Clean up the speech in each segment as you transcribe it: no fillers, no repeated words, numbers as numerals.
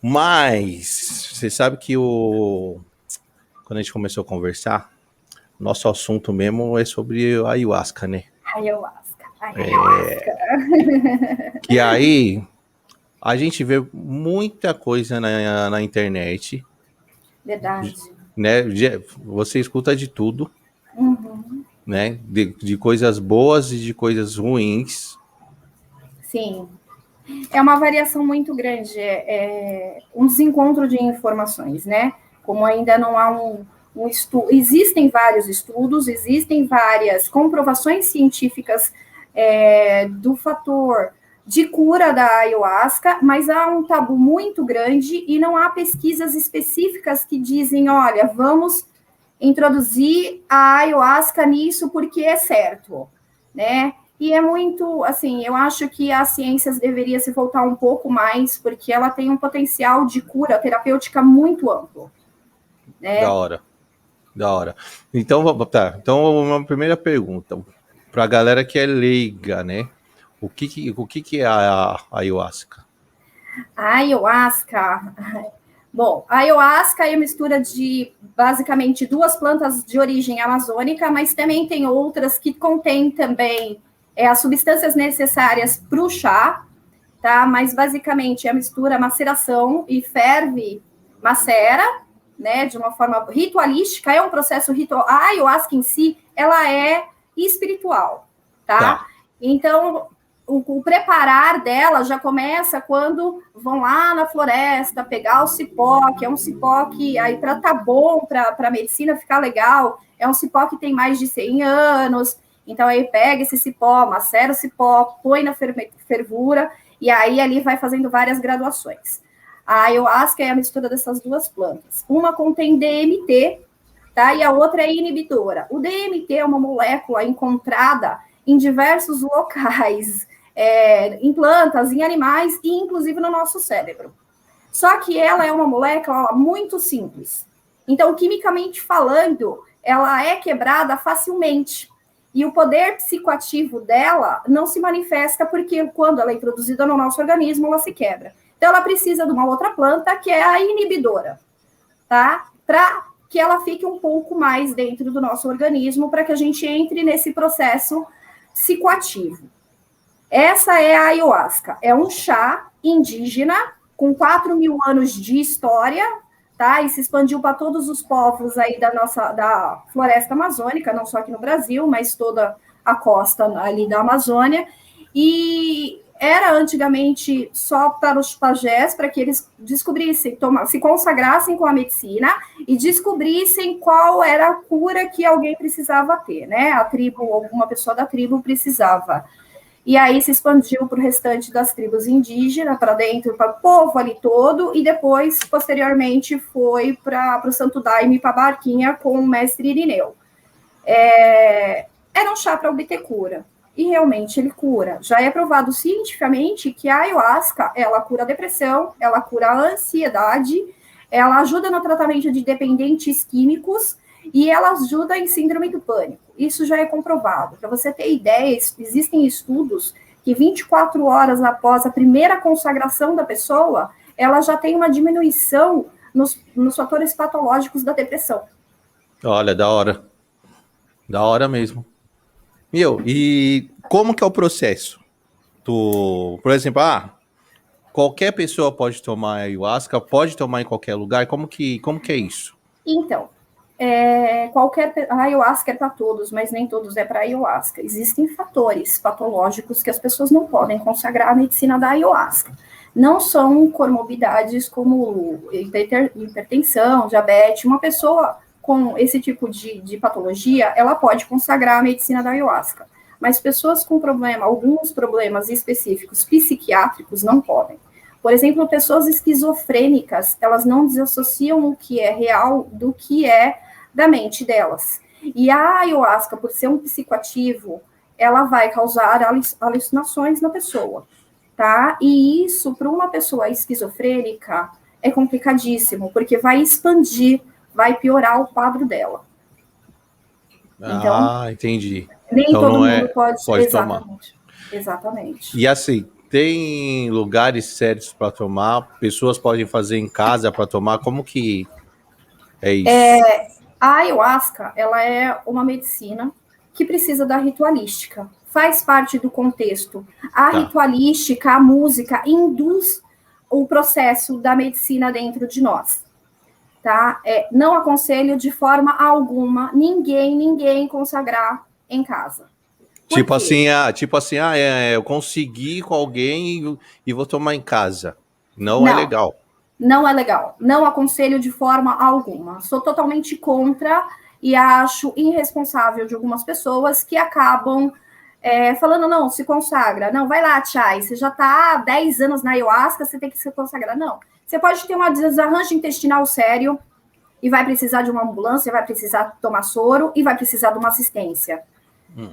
Mas você sabe que quando a gente começou a conversar, nosso assunto mesmo é sobre a ayahuasca, né? Ayahuasca. Ayahuasca. Que aí a gente vê muita coisa na internet, Verdade. né? Você escuta de tudo, Uhum. né? De coisas boas e de coisas ruins. Sim. É uma variação muito grande, um desencontro de informações, né? Como ainda não há um estudo, existem vários estudos, existem várias comprovações científicas do fator de cura da ayahuasca, mas há um tabu muito grande e não há pesquisas específicas que dizem, olha, vamos introduzir a ayahuasca nisso porque é certo, né? E é muito, assim, eu acho que as ciências deveriam se voltar um pouco mais, porque ela tem um potencial de cura terapêutica muito amplo, Da né? hora, da hora. Então, tá. Então, uma primeira pergunta para a galera que é leiga, né? O que é a ayahuasca? A ayahuasca, bom, a ayahuasca é a mistura de basicamente duas plantas de origem amazônica, mas também tem outras que contêm também as substâncias necessárias para o chá, tá? Mas basicamente a mistura maceração e ferve, macera, né? De uma forma ritualística, é um processo ritual. A ayahuasca em si, ela é espiritual, tá? Tá. Então, o preparar dela já começa quando vão lá na floresta pegar o cipó, que é um cipó que aí para tá bom, para a medicina ficar legal, é um cipó que tem mais de 100 anos. Então aí pega esse cipó, macera o cipó, põe na fervura e aí ali vai fazendo várias graduações. A ayahuasca é a mistura dessas duas plantas. Uma contém DMT, tá? E a outra é inibidora. O DMT é uma molécula encontrada em diversos locais, em plantas, em animais e inclusive no nosso cérebro. Só que ela é uma molécula muito simples. Então, quimicamente falando, ela é quebrada facilmente. E o poder psicoativo dela não se manifesta porque quando ela é introduzida no nosso organismo, ela se quebra. Então, ela precisa de uma outra planta que é a inibidora, tá? Para que ela fique um pouco mais dentro do nosso organismo, para que a gente entre nesse processo psicoativo. Essa é a ayahuasca. É um chá indígena com 4.000 anos de história, tá? E se expandiu para todos os povos aí da floresta amazônica, não só aqui no Brasil, mas toda a costa ali da Amazônia. E era antigamente só para os pajés, para que eles descobrissem, se consagrassem com a medicina e descobrissem qual era a cura que alguém precisava ter, né? A tribo, alguma pessoa da tribo precisava. E aí se expandiu para o restante das tribos indígenas, para dentro, para o povo ali todo, e depois, posteriormente, foi para o Santo Daime, para a Barquinha, com o mestre Irineu. Era um chá para obter cura, e realmente ele cura. Já é provado cientificamente que a ayahuasca, ela cura a depressão, ela cura a ansiedade, ela ajuda no tratamento de dependentes químicos, e ela ajuda em síndrome do pânico. Isso já é comprovado. Para você ter ideia, existem estudos que 24 horas após a primeira consagração da pessoa, ela já tem uma diminuição nos fatores patológicos da depressão. Olha, da hora. Da hora mesmo. E como que é o processo? Por exemplo, qualquer pessoa pode tomar ayahuasca, pode tomar em qualquer lugar. Como que é isso? Então, a ayahuasca é para todos, mas nem todos é para ayahuasca. Existem fatores patológicos que as pessoas não podem consagrar a medicina da ayahuasca. Não são comorbidades como hipertensão, diabetes. Uma pessoa com esse tipo de patologia, ela pode consagrar a medicina da ayahuasca. Mas pessoas com alguns problemas específicos psiquiátricos não podem. Por exemplo, pessoas esquizofrênicas, elas não desassociam o que é real do que é da mente delas. E a ayahuasca, por ser um psicoativo, ela vai causar alucinações na pessoa, tá? E isso, para uma pessoa esquizofrênica, é complicadíssimo, porque vai expandir, vai piorar o quadro dela. Então, Entendi. nem Então todo não mundo é, pode. pode tomar. Exatamente. Exatamente. E assim, Tem lugares certos para tomar? Pessoas podem fazer em casa para tomar? Como que é isso? A ayahuasca, ela é uma medicina que precisa da ritualística. Faz parte do contexto. A Tá. ritualística, a música, induz o processo da medicina dentro de nós. Tá? Não aconselho de forma alguma ninguém consagrar em casa. Tipo assim, eu consegui com alguém e vou tomar em casa. Não é legal. Não é legal. Não aconselho de forma alguma. Sou totalmente contra e acho irresponsável de algumas pessoas que acabam falando, não, se consagra. Não, vai lá, Chay, você já está há 10 anos na ayahuasca, você tem que se consagrar. Não. Você pode ter um desarranjo intestinal sério e vai precisar de uma ambulância, vai precisar tomar soro e vai precisar de uma assistência.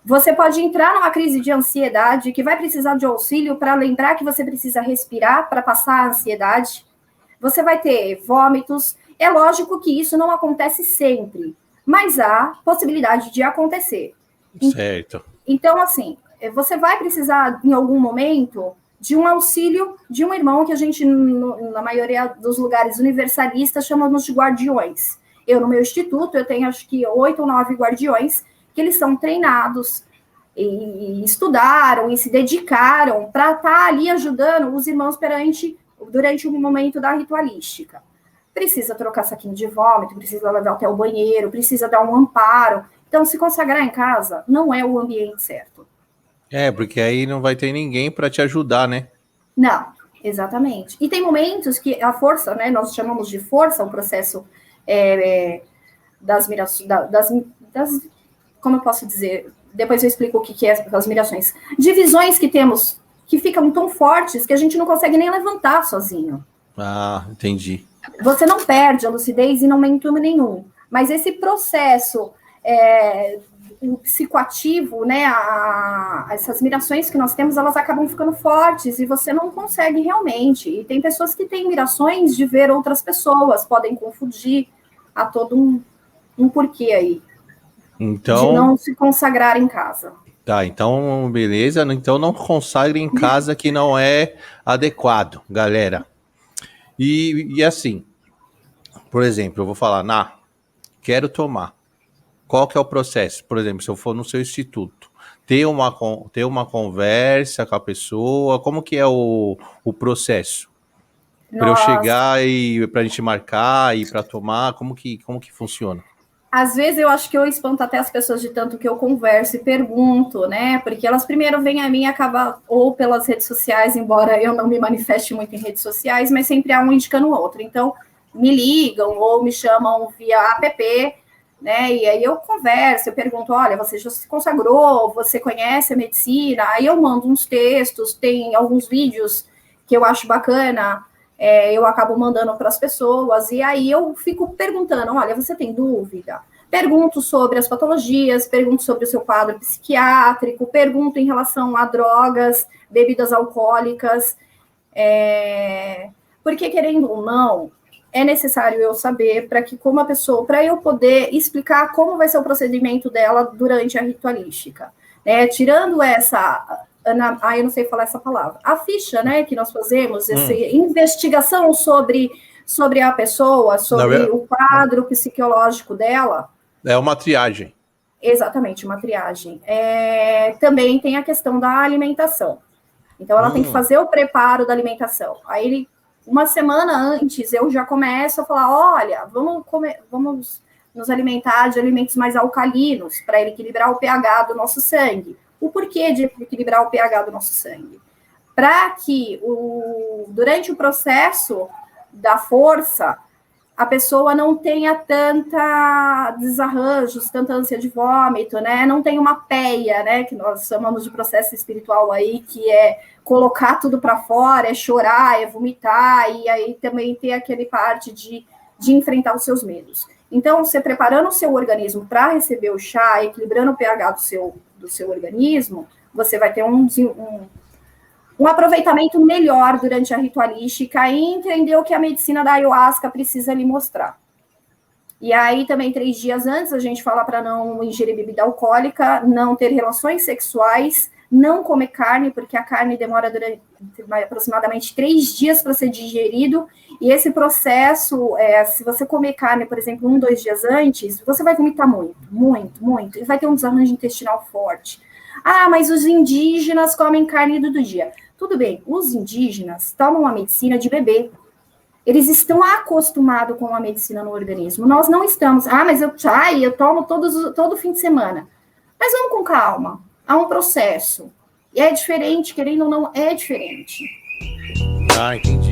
Você pode entrar numa crise de ansiedade que vai precisar de auxílio para lembrar que você precisa respirar para passar a ansiedade. Você vai ter vômitos. É lógico que isso não acontece sempre, mas há possibilidade de acontecer. Certo. Então, assim, você vai precisar, em algum momento, de um auxílio de um irmão que a gente, na maioria dos lugares universalistas, chamamos de guardiões. Eu, no meu instituto, eu tenho acho que 8 ou 9 guardiões que eles são treinados e estudaram e se dedicaram para estar ali ajudando os irmãos durante o momento da ritualística. Precisa trocar saquinho de vômito, precisa levar até o banheiro, precisa dar um amparo. Então, se consagrar em casa não é o ambiente certo. Porque aí não vai ter ninguém para te ajudar, né? Não, exatamente. E tem momentos que a força, né, nós chamamos de força, o processo das mirações, como eu posso dizer? Depois eu explico o que é as mirações. Divisões que temos que ficam tão fortes que a gente não consegue nem levantar sozinho. Ah, entendi. Você não perde a lucidez em momento nenhum, mas esse processo psicoativo, né, essas mirações que nós temos, elas acabam ficando fortes e você não consegue realmente. E tem pessoas que têm mirações de ver outras pessoas, podem confundir a todo um porquê aí. Então, de não se consagrar em casa. Tá, então beleza. Então não consagre em casa que não é adequado, galera. E assim, por exemplo, eu vou falar, quero tomar. Qual que é o processo? Por exemplo, se eu for no seu instituto, ter uma conversa com a pessoa, como que é o processo? Para eu chegar e para a gente marcar e para tomar, como que funciona? Às vezes eu acho que eu espanto até as pessoas de tanto que eu converso e pergunto, né? Porque elas primeiro vêm a mim e acabam, ou pelas redes sociais, embora eu não me manifeste muito em redes sociais, mas sempre há um indicando o outro. Então, me ligam ou me chamam via app, né? E aí eu converso, eu pergunto, olha, você já se consagrou, você conhece a medicina? Aí eu mando uns textos, tem alguns vídeos que eu acho bacana, eu acabo mandando para as pessoas, e aí eu fico perguntando, olha, você tem dúvida? Pergunto sobre as patologias, pergunto sobre o seu quadro psiquiátrico, pergunto em relação a drogas, bebidas alcoólicas, porque, querendo ou não, é necessário eu saber para eu poder explicar como vai ser o procedimento dela durante a ritualística. Né? Tirando eu não sei falar essa palavra, a ficha, né, que nós fazemos, essa investigação sobre a pessoa, sobre o quadro psicológico dela. É uma triagem. Exatamente, uma triagem. Também tem a questão da alimentação. Então, ela tem que fazer o preparo da alimentação. Aí, uma semana antes, eu já começo a falar, olha, vamos nos alimentar de alimentos mais alcalinos, para equilibrar o pH do nosso sangue. O porquê de equilibrar o pH do nosso sangue? Para que, durante o processo da força, a pessoa não tenha tanta desarranjos, tanta ânsia de vômito, né? Não tem uma peia, né? Que nós chamamos de processo espiritual aí, que é colocar tudo para fora, é chorar, é vomitar, e aí também tem aquele parte de enfrentar os seus medos. Então, você preparando o seu organismo para receber o chá, equilibrando o pH do seu organismo, você vai ter um aproveitamento melhor durante a ritualística e entender o que a medicina da ayahuasca precisa lhe mostrar. E aí, também, 3 dias antes, a gente fala para não ingerir bebida alcoólica, não ter relações sexuais, não comer carne, porque a carne demora aproximadamente 3 dias para ser digerido, e esse processo, se você comer carne, por exemplo, 1, 2 dias antes, você vai vomitar muito, e vai ter um desarranjo intestinal forte. Ah, mas os indígenas comem carne todo dia. Tudo bem, os indígenas tomam a medicina de bebê. Eles estão acostumados com a medicina no organismo. Nós não estamos. Ah, mas eu tomo todo fim de semana. Mas vamos com calma. Há um processo. E é diferente, querendo ou não, é diferente. Ah, entendi.